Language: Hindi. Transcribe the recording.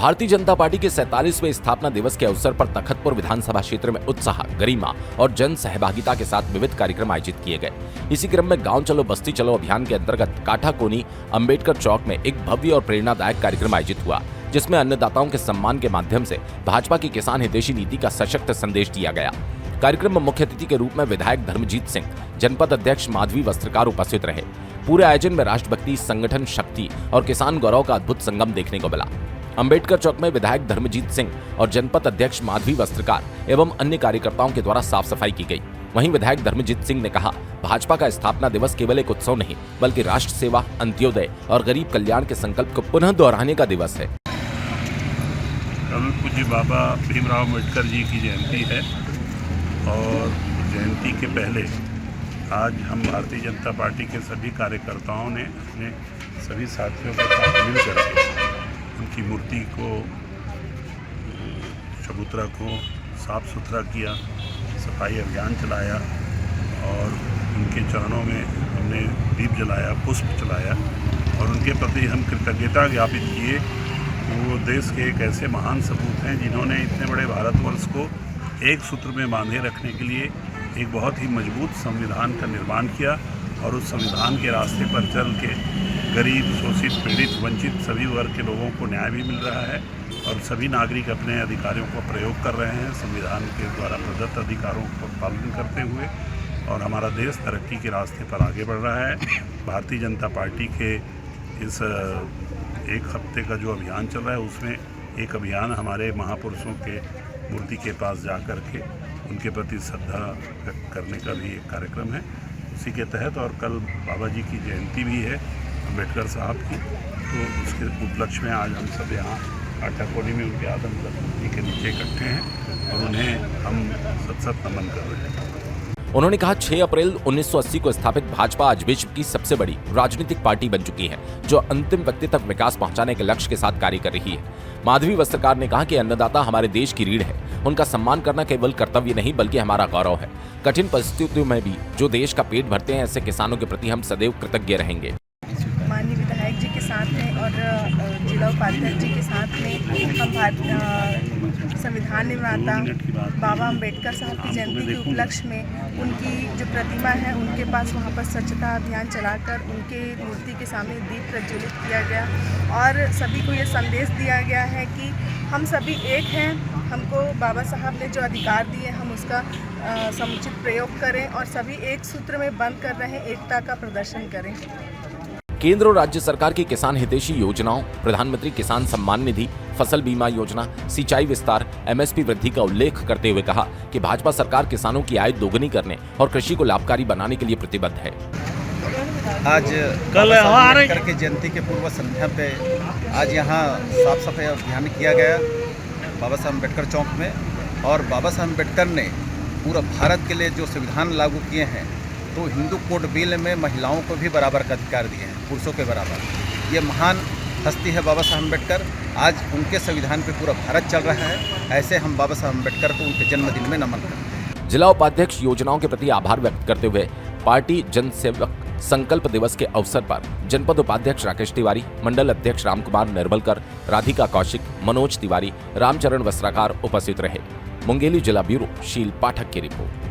भारतीय जनता पार्टी के 47वें स्थापना दिवस के अवसर पर तखतपुर विधानसभा क्षेत्र में उत्साह, गरिमा और जन सहभागिता के साथ विविध कार्यक्रम आयोजित किए गए। इसी क्रम में गांव चलो बस्ती चलो अभियान के अंतर्गत काठाकोनी अंबेडकर चौक में एक भव्य और प्रेरणादायक कार्यक्रम आयोजित हुआ, जिसमें अन्नदाताओं के सम्मान के माध्यम से भाजपा की किसान हितैषी नीति का सशक्त संदेश दिया गया। कार्यक्रम में मुख्य अतिथि के रूप में विधायक धर्मजीत सिंह, जनपद अध्यक्ष माधवी वस्त्रकार उपस्थित रहे। पूरे आयोजन में राष्ट्रभक्ति, संगठन शक्ति और किसान गौरव का अद्भुत संगम देखने को मिला। अंबेडकर चौक में विधायक धर्मजीत सिंह और जनपद अध्यक्ष माधवी वस्त्रकार एवं अन्य कार्यकर्ताओं के द्वारा साफ सफाई की गई। वहीं विधायक धर्मजीत सिंह ने कहा, भाजपा का स्थापना दिवस केवल एक उत्सव नहीं बल्कि राष्ट्र सेवा, अंत्योदय और गरीब कल्याण के संकल्प को पुनः दोहराने का दिवस है। कल पूज्य बाबा भीमराव अम्बेडकर जी की जयंती है और जयंती के पहले आज हम भारतीय जनता पार्टी के सभी कार्यकर्ताओं ने अपने सभी साथियों के साथ मिल करके उनकी मूर्ति को, चबूतरा को साफ सुथरा किया, सफाई अभियान चलाया और उनके चरणों में हमने दीप जलाया, पुष्प चलाया और उनके प्रति हम कृतज्ञता ज्ञापित किए। वो देश के एक ऐसे महान सपूत हैं जिन्होंने इतने बड़े भारतवर्ष को एक सूत्र में बांधे रखने के लिए एक बहुत ही मजबूत संविधान का निर्माण किया और उस संविधान के रास्ते पर चल के गरीब, शोषित, पीड़ित, वंचित सभी वर्ग के लोगों को न्याय भी मिल रहा है और सभी नागरिक अपने अधिकारों का प्रयोग कर रहे हैं संविधान के द्वारा प्रदत्त अधिकारों का पालन करते हुए और हमारा देश तरक्की के रास्ते पर आगे बढ़ रहा है। भारतीय जनता पार्टी के इस एक हफ्ते का जो अभियान चल रहा है उसमें एक अभियान हमारे महापुरुषों के मूर्ति के पास जा कर के उनके प्रति श्रद्धा व्यक्त करने का भी एक कार्यक्रम है। उसी के तहत और कल बाबा जी की जयंती भी है अम्बेडकर साहब की, तो उसके उपलक्ष्य में आज हम सब यहाँ काठाकोनी में उनके आदम मूर्ति के नीचे इकट्ठे हैं और उन्हें हम सत नमन कर रहे हैं। उन्होंने कहा, 6 अप्रैल 1980 को स्थापित भाजपा आज विश्व की सबसे बड़ी राजनीतिक पार्टी बन चुकी है, जो अंतिम व्यक्ति तक विकास पहुंचाने के लक्ष्य के साथ कार्य कर रही है। माधवी वस्त्रकार ने कहा कि अन्नदाता हमारे देश की रीढ़ है, उनका सम्मान करना केवल कर्तव्य नहीं बल्कि हमारा गौरव है। कठिन परिस्थितियों में भी जो देश का पेट भरते हैं, ऐसे किसानों के प्रति हम सदैव कृतज्ञ रहेंगे। माननीय विधायक जी के साथ में और जिला उपाध्यक्ष जी के साथ में हम संविधान निर्माता बाबा अम्बेडकर साहब की जयंती के उपलक्ष्य में उनकी जो प्रतिमा है उनके पास वहाँ पर स्वच्छता अभियान चलाकर उनके मूर्ति के सामने दीप प्रज्वलित किया गया और सभी को ये संदेश दिया गया है कि हम सभी एक हैं। हमको बाबा साहब ने जो अधिकार दिए हम उसका समुचित प्रयोग करें और सभी एक सूत्र में बंद कर रहे हैं, एकता का प्रदर्शन करें। केंद्र और राज्य सरकार की किसान हितैषी योजनाओं, प्रधानमंत्री किसान सम्मान निधि, फसल बीमा योजना, सिंचाई विस्तार, एमएसपी वृद्धि का उल्लेख करते हुए कहा कि भाजपा सरकार किसानों की आय दोगुनी करने और कृषि को लाभकारी बनाने के लिए प्रतिबद्ध है। आज कल अम्बेडकर की जयंती के पूर्व संध्या पे आज यहाँ साफ सफाई अभियान किया गया बाबा साहब अम्बेडकर चौक में और बाबा साहब अम्बेडकर ने पूरा भारत के लिए जो संविधान लागू किए हैं तो हिंदू कोड बिल में महिलाओं को भी बराबर का अधिकार दिए हैं, पुरुषों के बराबर। ये महान हस्ती है बाबा साहब अम्बेडकर, आज उनके संविधान पे पूरा भारत चल रहा है। ऐसे हम बाबा साहब अम्बेडकर को उनके जन्मदिन में नमन करते हैं। जिला उपाध्यक्ष योजनाओं के प्रति आभार व्यक्त करते हुए पार्टी जनसेवक संकल्प दिवस के अवसर पर जनपद उपाध्यक्ष राकेश तिवारी, मंडल अध्यक्ष रामकुमार निर्मलकर, राधिका कौशिक, मनोज तिवारी, रामचरण वस्त्राकार उपस्थित रहे। मुंगेली जिला ब्यूरो शील पाठक की रिपोर्ट।